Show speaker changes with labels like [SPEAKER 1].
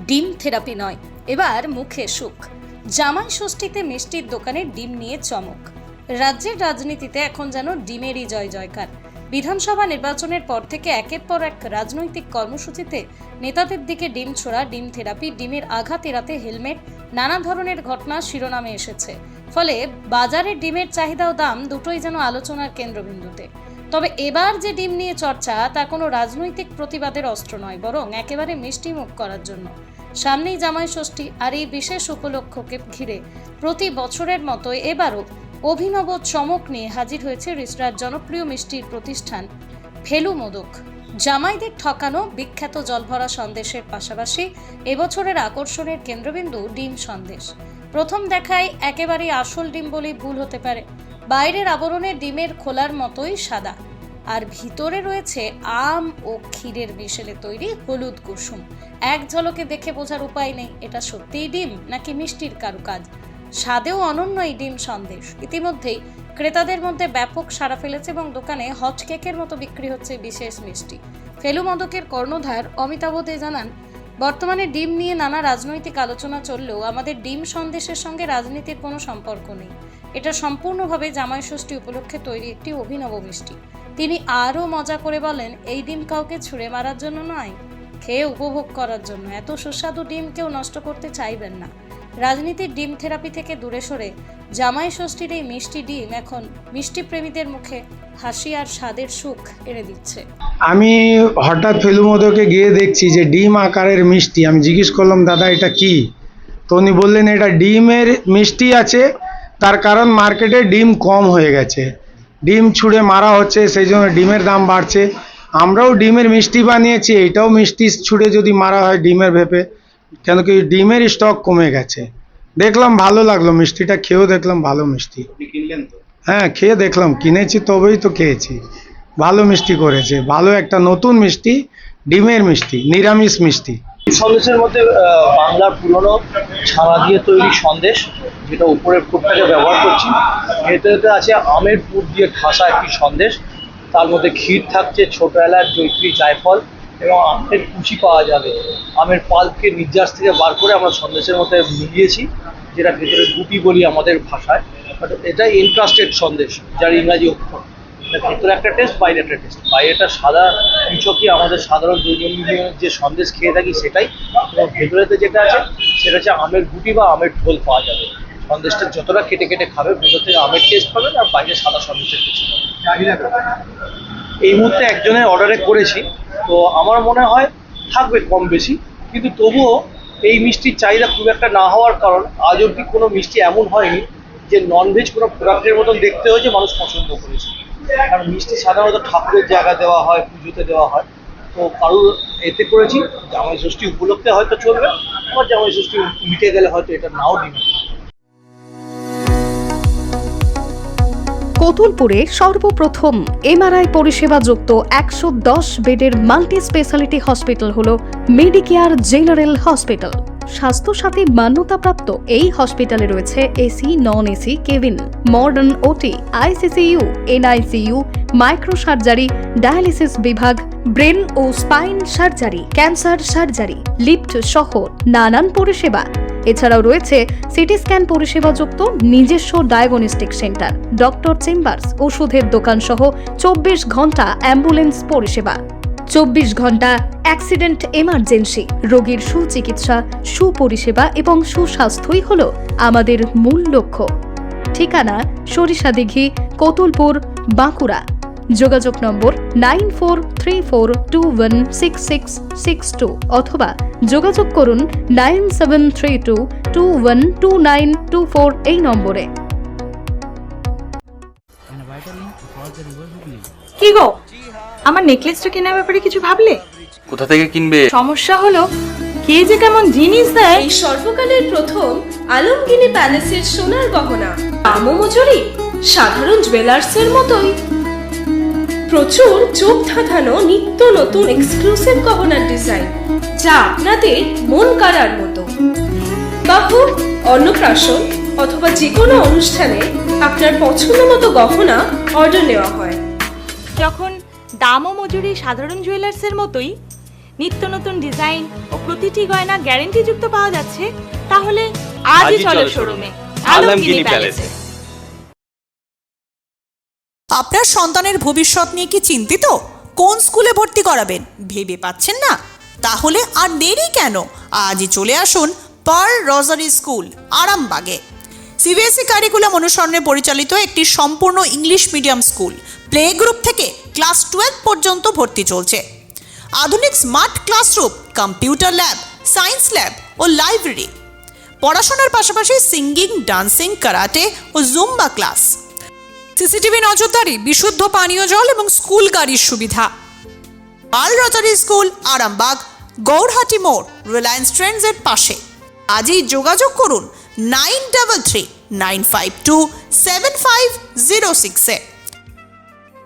[SPEAKER 1] ডিম থেরাপি নয়, এবার মুখে সুখ। জামাই ষষ্ঠীতে মিষ্টির দোকানে ডিম নিয়ে চমক। রাজ্যের রাজনীতিতে এখন যেন ডিমেরই জয় জয়কার। বিধানসভা নির্বাচনের পর থেকে একের পর এক রাজনৈতিক কর্মসূচিতে নেতাদের দিকে ডিম ছোড়া, ডিম থেরাপি, ডিমের আঘাত এড়াতে হেলমেট, নানা ধরনের ঘটনা শিরোনামে এসেছে। ফলে বাজারে ডিমের চাহিদা ও দাম দুটোই যেন আলোচনার কেন্দ্রবিন্দুতে। তবে এবার যে ডিম নিয়ে চর্চা তা কোনো রাজনৈতিক প্রতিবাদের অস্ত্র নয়, বরং একেবারে মিষ্টি মুখ করার জন্য। সামনেই জামাই ষষ্ঠী, আর এই বিশেষ উপলক্ষকে ঘিরে প্রতি বছরের মতো এবারও অভিনব চমক নিয়ে হাজির হয়েছে রিষড়ার জনপ্রিয় মিষ্টির প্রতিষ্ঠান ফেলু মোদক। জামাইদের ঠকানো বিখ্যাত জলভরা সন্দেশের পাশাপাশি এবছরের আকর্ষণের কেন্দ্রবিন্দু ডিম সন্দেশ। প্রথম দেখায় একেবারেই আসল ডিম বলেই ভুল হতে পারে। বাইরের আবরণে ডিমের খোলার মতোই সাদা, আর ভিতরে রয়েছে আম ও ক্ষীরের মিশেলে তৈরি হলুদ কুসুম। এক ঝলকে দেখে বোঝার উপায় নেই এটা সত্যিই ডিম নাকি মিষ্টির কারুকাজ। স্বাদেও অনন্য এই ডিম সন্দেশ ইতিমধ্যেই ক্রেতাদের মধ্যে ব্যাপক সাড়া ফেলেছে এবং দোকানে হট কেকের মতো বিক্রি হচ্ছে বিশেষ মিষ্টি। ফেলু মোদকের কর্ণধার অমিতাভ দে জানান, বর্তমানে ডিম নিয়ে নানা রাজনৈতিক আলোচনা চললেও আমাদের ডিম সন্দেশের সঙ্গে রাজনীতির কোনো সম্পর্ক নেই। এটা সম্পূর্ণভাবে জামাই ষষ্ঠী উপলক্ষে তৈরি একটি অভিনব মিষ্টি। তিনি আরও মজা করে বলেন, এই ডিম কাউকে ছুঁড়ে মারার জন্য নয়, খেয়ে উপভোগ করার জন্য। এত সুস্বাদু ডিম কেউ নষ্ট করতে চাইবেন না। রাজনীতির ডিম থেরাপি থেকে দূরে সরে জামাই ষষ্ঠীর এই মিষ্টি ডিম এখন মিষ্টি প্রেমীদের মুখে হাসি আর স্বাদের সুখ এনে দিচ্ছে।
[SPEAKER 2] আমি হঠাৎ ফেলু মোদকে গিয়ে দেখছি যে ডিম আকারের মিষ্টি। আমি জিজ্ঞেস করলাম, দাদা এটা কি? তো উনি বললেন এটা ডিমের মিষ্টি আছে, তার কারণ মার্কেটে ডিম কম হয়ে গেছে, ডিম ছুঁড়ে মারা হচ্ছে, সেই জন্য ডিমের দাম বাড়ছে। আমরাও ডিমের মিষ্টি বানিয়েছি, এটাও মিষ্টি ছুঁড়ে যদি মারা হয় ডিমের ভেপে, কেন কি ডিমের স্টক কমে গেছে। দেখলাম ভালো লাগলো, মিষ্টিটা খেয়েও দেখলাম ভালো মিষ্টি। হ্যাঁ, খেয়ে দেখলাম, কিনেছি তবেই তো খেয়েছি। ভালো মিষ্টি করেছে, ভালো একটা নতুন মিষ্টি, ডিমের মিষ্টি, নিরামিষ মিষ্টি।
[SPEAKER 3] সন্দেশের মধ্যে বাংলার পুরনো ছানা দিয়ে তৈরি সন্দেশ, যেটা উপরের পুরটাকে ব্যবহার করছি। ভেতরে আছে আমের পুর দিয়ে ঠাসা একটি সন্দেশ, তার মধ্যে ক্ষীর থাকছে, ছোট এলাচ, জয়িত্রী, জায়ফল এবং আমের কুচি পাওয়া যাবে। আমের পাল্পকে নির্যাস থেকে বার করে আমরা সন্দেশের মধ্যে মিলিয়েছি, যেটা ভেতরে গুটি বলি আমাদের ভাষায়, বাট এটা এনক্রাস্টেড সন্দেশ, যার ইংরাজি অক্ষর। ভেতরে একটা টেস্ট, বাইরে একটা টেস্ট। বাইরেটা সাদা মিচকি আমাদের সাধারণ দৈনন্দিন যে সন্দেশ খেয়ে থাকি সেটাই, এবং ভেতরেতে যেটা আছে সেটা হচ্ছে আমের গুটি বা আমের ঢোল পাওয়া যাবে। সন্দেশটা যতটা কেটে কেটে খাবে ভেতর থেকে আমের টেস্ট পাবেন, আর বাইরে সাদা সন্দেশের টেস্ট পাবেন। এই মুহূর্তে একজনের অর্ডারে করেছি, তো আমার মনে হয় থাকবে কম বেশি, কিন্তু তবুও এই মিষ্টির চাহিদা খুব একটা না হওয়ার কারণ আজ অবধি কোনো মিষ্টি এমন হয়নি যে ননভেজ কোনো প্রোডাক্টের মতন দেখতে হয়েছে মানুষ পছন্দ করেছে। কারণ মিষ্টি সাধারণত ঠাকুরের জায়গায় দেওয়া হয়, পুজোতে দেওয়া হয়, তো কারোর এতে করেছি। জামাই ষষ্ঠী উপলক্ষে হয়তো চলবে, আবার জামাই ষষ্ঠী মিটে গেলে হয়তো এটা নাও দিবে।
[SPEAKER 4] কোতুলপুরে সর্বপ্রথম এমআরআই পরিষেবা যুক্ত 110 বেডের মাল্টি স্পেশালিটি হসপিটাল হল মেডিকেয়ার জেনারেল হসপিটাল। স্বাস্থ্যসাথী মান্যতাপ্রাপ্ত এই হসপিটালে রয়েছে AC, non AC cabin, modern OT, ICCU, NICU, micro surgery, dialysis বিভাগ, ব্রেন ও spine surgery, cancer surgery, lift সহ নানান পরিষেবা। এছাড়াও রয়েছে সিটি স্ক্যান পরিষেবা যুক্ত নিজস্ব ডায়াগনস্টিক সেন্টার, ডক্টর চেম্বার্স, ওষুধের দোকান সহ 24 ঘন্টা অ্যাম্বুলেন্স পরিষেবা। 24 ঘন্টা অ্যাক্সিডেন্ট এমার্জেন্সি, রোগীর সুচিকিৎসা, সুপরিষেবা এবং সুস্বাস্থ্যই হল আমাদের মূল লক্ষ্য। ঠিকানা সরিষাদিঘি, কোতুলপুর, বাঁকুড়া। যোগাযোগ নম্বর 9434216662 অথবা যোগাযোগ করুন 9732212924 এই নম্বরে।
[SPEAKER 5] কি গো, আমার নেকলেসটা কেনার ব্যাপারে কিছু ভাবলে?
[SPEAKER 6] কোথা থেকে কিনবে?
[SPEAKER 5] সমস্যা হলো কে যে কেমন জিনিস দেয়।
[SPEAKER 7] এই সর্বকালের প্রথম আলমগিনি প্যালেসের সোনার গহনা, দামও মজুরি সাধারণ জুয়েলার্সের মতোই। প্রচুর চোখ ধাঁধানো নিত্য নতুন এক্সক্লুসিভ গহনার ডিজাইন, যা আপনাদের মন কাড়ার মতো। বিবাহ, অন্নপ্রাশন অথবা যে কোনো অনুষ্ঠানে আপনার পছন্দ মতো গহনা অর্ডার নেওয়া হয়।
[SPEAKER 5] যখন দাম ও মজুরি সাধারণ জুয়েলার্সের মতোই, নিত্য নতুন ডিজাইন ও প্রতিটি গয়না গ্যারান্টিযুক্ত পাওয়া যাচ্ছে, তাহলে আজই চলো শোরুমে আলমগিনি প্যালেসে।
[SPEAKER 6] আপনার সন্তানের ভবিষ্যৎ নিয়ে কি চিন্তিত? কোন স্কুলে ভর্তি করাবেন ভেবে পাচ্ছেন না? তাহলে আর দেরি কেন, আজই চলে আসুন পার্ল রোজারি স্কুল, আরামবাগে। সিবিএসই কারিকুলাম অনুসরণে পরিচালিত একটি সম্পূর্ণ English medium school. Play group থেকে ক্লাস 12 পর্যন্ত ভর্তি চলছে। আধুনিক smart classroom, computer lab, science lab ও লাইব্রেরি। পড়াশোনার পাশাপাশি সিঙ্গিং, ডান্সিং, কারাটে ও জুম্বা ক্লাস। সিসিটিভি নজরদারি, বিশুদ্ধ পানীয় জল এবং স্কুল গাড়ির সুবিধা। Pearl Rosary school, Arambagh, Gourhati মোড়, রিলায়েন্স ট্রেন্ডসের পাশে। আজই যোগাযোগ করুন 9339527506-এ।